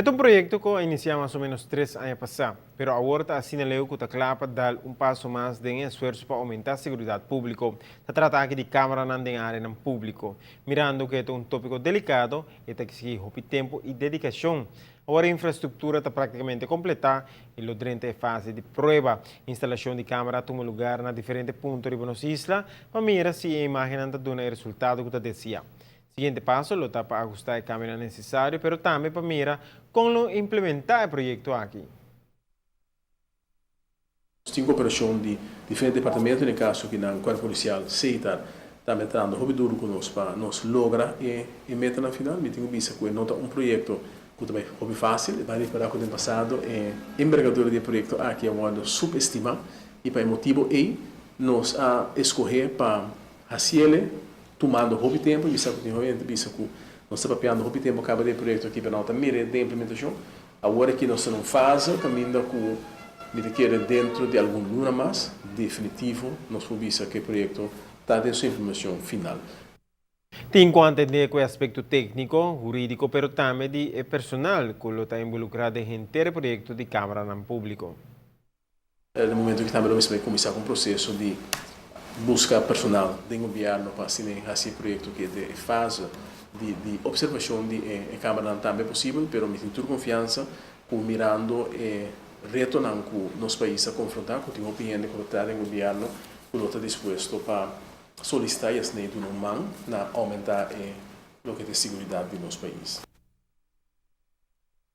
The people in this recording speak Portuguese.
Este é um projeto que iniciamos mais ou menos 3 anos passados, mas agora assinalou que está claro para dar passo mais de esforço para aumentar a segurança pública. Está tratando aqui de câmara na área pública, mirando que é um tópico delicado e tem que seguir tempo e dedicação. Agora a infraestrutura está praticamente completa e o durante a fase de prova, instalação de câmara toma lugar na diferentes pontos de Buenos Islas, para mirar se a imagem está dando o resultado que está desejando. Seguinte passo, lo está para ajustar a câmera necessário, pero também para mirar como implementar o projeto aqui. Tem cooperação de diferentes departamentos, no caso que na Corpo Policial, está metendo muito duro conosco para nós lograr e meta na final. Me tenho visto que não é um projeto que também é fácil, vai reparar que no passado a envergadura do projeto aqui é uma subestimada e para o motivo nós a escolher para fazer tomando muito tempo, visto que nós estamos papeando muito tempo acaba de projeto aqui para nós mira de implementação. Agora que nós estamos fase caminhando com me quer dentro de algum luna mais definitivo, nós vamos ver que o projeto está em sua implementação final. Tem quanto com o aspecto técnico, jurídico, pero também de personal, que está involucrado em inteiro projeto de câmara no público. No momento que estamos a começar com o processo de buscar personal do governo para esse projeto que é de fase de observação de câmara também é possível, mas me tenho confiança com mirando retornando com nosso país a confrontar com o opinião de qualidade do governo que está disposto para solicitar as leis do humano na aumentar o que é a segurança do nosso país.